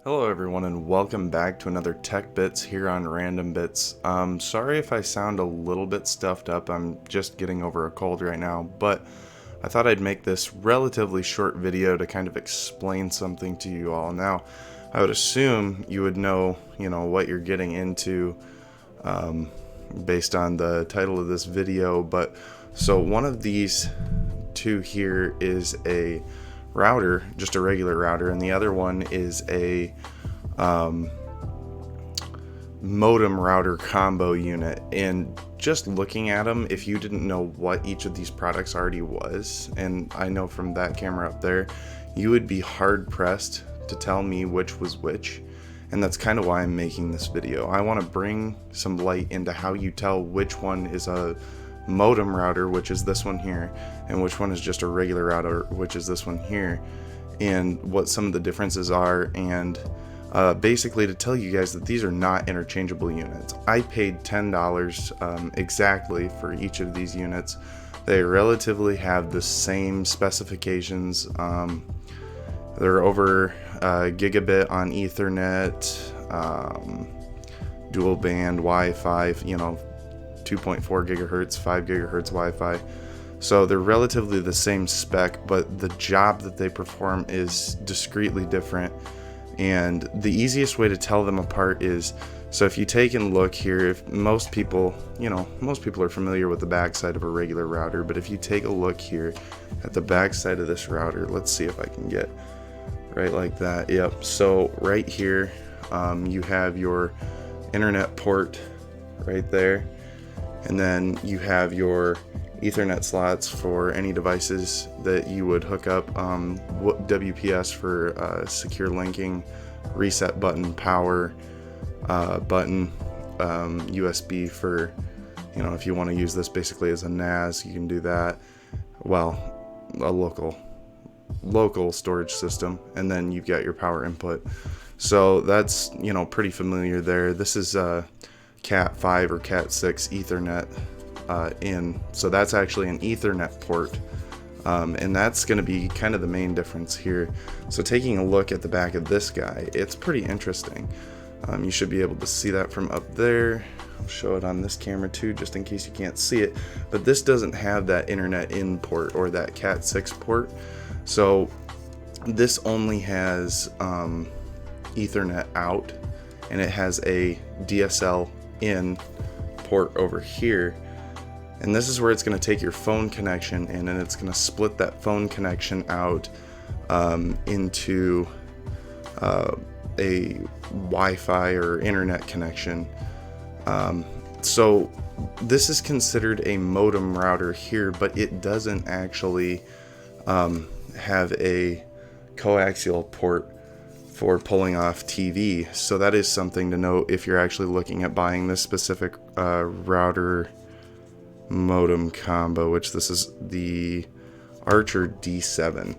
Hello everyone and welcome back to another Tech Bits here on RandomBitz. Sorry if I sound a little bit stuffed up, I'm just getting over a cold right now, but I thought I'd make this relatively short video to kind of explain something to you all. Now, I would assume you would know, what you're getting into based on the title of this video, but so one of these two here is a router, just a regular router, and the other one is a modem router combo unit. And just looking at them, if you didn't know what each of these products already was, and I know from that camera up there, you would be hard pressed to tell me which was which. And that's kind of why I'm making this video. I want to bring some light into how you tell which one is a modem router, which is this one here, and which one is just a regular router, which is this one here, and what some of the differences are, and basically to tell you guys that these are not interchangeable units. I paid $10 exactly for each of these units. They relatively have the same specifications. They're over gigabit on Ethernet, dual band Wi-Fi, 2.4 gigahertz, 5 gigahertz Wi-Fi. So they're relatively the same spec, but the job that they perform is discreetly different. And the easiest way to tell them apart is, so if you take and look here, if most people are familiar with the backside of a regular router, but if you take a look here at the backside of this router, let's see if I can get right like that. Yep. So right here, you have your internet port right there. And then you have your Ethernet slots for any devices that you would hook up, WPS for secure linking, reset button, power button, USB for, if you want to use this basically as a NAS, you can do that. Well, a local storage system, and then you've got your power input. So that's, pretty familiar there. This is Cat 5 or Cat 6 Ethernet in, so that's actually an Ethernet port, and that's going to be kind of the main difference here. So taking a look at the back of this guy, it's pretty interesting. You should be able to see that from up there. I'll show it on this camera too, just in case you can't see it, but this doesn't have that internet in port or that Cat 6 port, so this only has Ethernet out, and it has a DSL in port over here, and this is where it's going to take your phone connection in, and it's going to split that phone connection out into a Wi-Fi or internet connection. So this is considered a modem router here, but it doesn't actually have a coaxial port for pulling off TV. So that is something to note if you're actually looking at buying this specific router modem combo, which this is the Archer D7.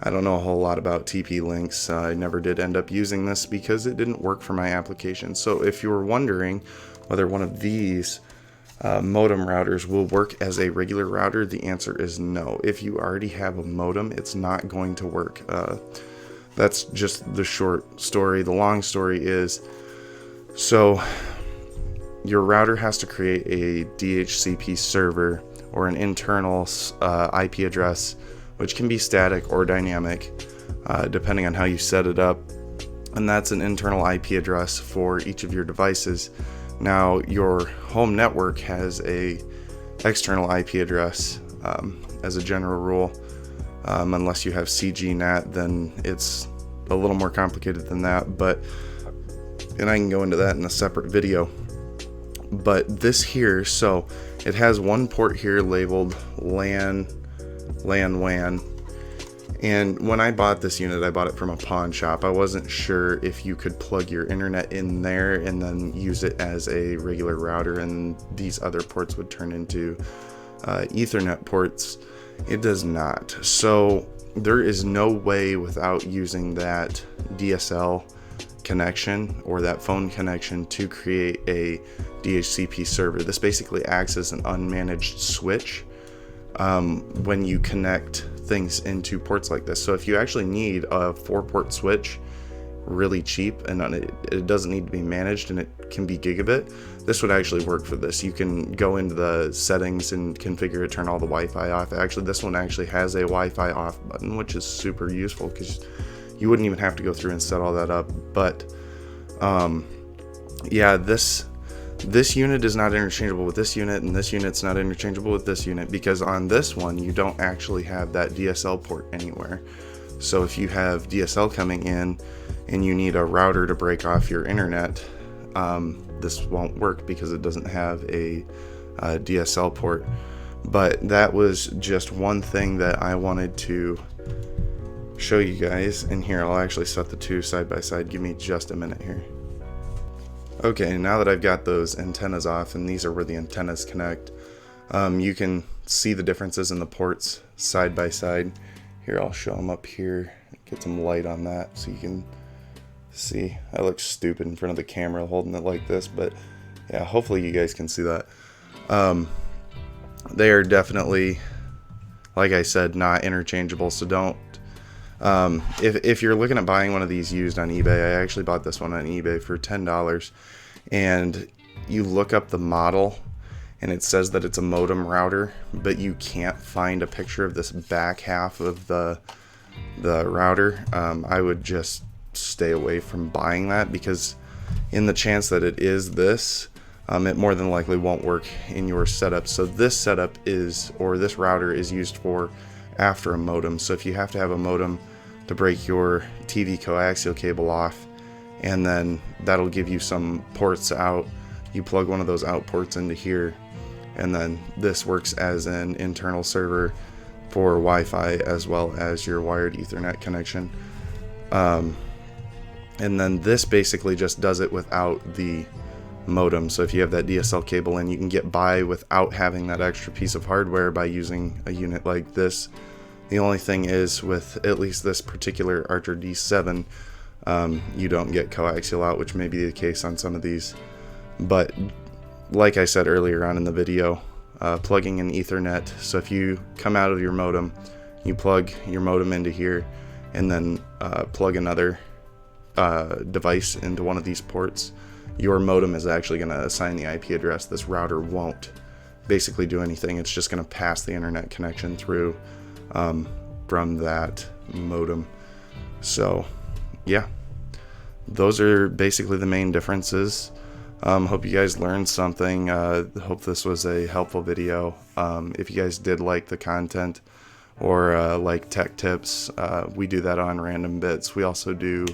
I don't know a whole lot about TP-Links. I never did end up using this because it didn't work for my application. So if you were wondering whether one of these modem routers will work as a regular router, the answer is no. If you already have a modem, it's not going to work. That's just the short story. The long story is, so your router has to create a DHCP server or an internal IP address, which can be static or dynamic, depending on how you set it up. And that's an internal IP address for each of your devices. Now, your home network has a external IP address as a general rule. Unless you have CGNAT, then it's a little more complicated than that, and I can go into that in a separate video. But this here, so it has one port here labeled LAN, WAN, and when I bought this unit, I bought it from a pawn shop. I wasn't sure if you could plug your internet in there and then use it as a regular router, and these other ports would turn into Ethernet ports. It does not. So there is no way without using that DSL connection or that phone connection to create a DHCP server. This basically acts as an unmanaged switch when you connect things into ports like this. So if you actually need a 4-port switch really cheap and it doesn't need to be managed and it can be gigabit, this would actually work for this. You can go into the settings and configure it, turn all the Wi-Fi off. Actually, this one actually has a Wi-Fi off button, which is super useful because you wouldn't even have to go through and set all that up. But yeah, this unit is not interchangeable with this unit, and this unit's not interchangeable with this unit, because on this one you don't actually have that DSL port anywhere. So if you have DSL coming in and you need a router to break off your internet, this won't work because it doesn't have a DSL port. But that was just one thing that I wanted to show you guys. And here, I'll actually set the two side by side. Give me just a minute here. Okay, now that I've got those antennas off, and these are where the antennas connect, you can see the differences in the ports side by side. Here, I'll show them up here, get some light on that so you can see. I look stupid in front of the camera holding it like this, but yeah, hopefully you guys can see that. They are definitely, like I said, not interchangeable, so don't. If you're looking at buying one of these used on eBay, I actually bought this one on eBay for $10, and you look up the model and it says that it's a modem router, but you can't find a picture of this back half of the router. I would just stay away from buying that, because in the chance that it is this, it more than likely won't work in your setup. So this setup is, or this router is used for after a modem. So if you have to have a modem to break your TV coaxial cable off, and then that'll give you some ports out, you plug one of those out ports into here, and then this works as an internal server for Wi-Fi as well as your wired Ethernet connection. And then this basically just does it without the modem. So if you have that DSL cable in, you can get by without having that extra piece of hardware by using a unit like this. The only thing is, with at least this particular Archer D7, you don't get coaxial out, which may be the case on some of these. But like I said earlier on in the video, plugging in Ethernet, so if you come out of your modem, you plug your modem into here, and then plug another device into one of these ports, your modem is actually going to assign the IP address. This router won't basically do anything. It's just going to pass the internet connection through from that modem. So yeah, those are basically the main differences. Hope you guys learned something. Hope this was a helpful video. If you guys did like the content or like tech tips, we do that on RandomBitz. We also do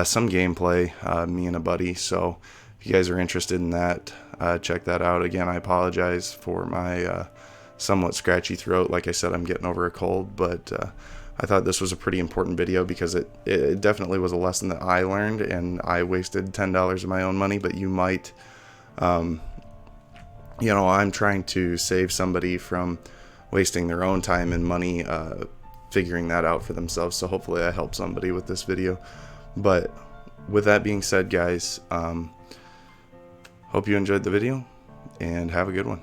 some gameplay, me and a buddy. So if you guys are interested in that, check that out. Again, I apologize for my somewhat scratchy throat. Like I said, I'm getting over a cold, but I thought this was a pretty important video because it definitely was a lesson that I learned, and I wasted $10 of my own money, but you might, you know, I'm trying to save somebody from wasting their own time and money figuring that out for themselves. So hopefully I help somebody with this video. But with that being said, guys, hope you enjoyed the video and have a good one.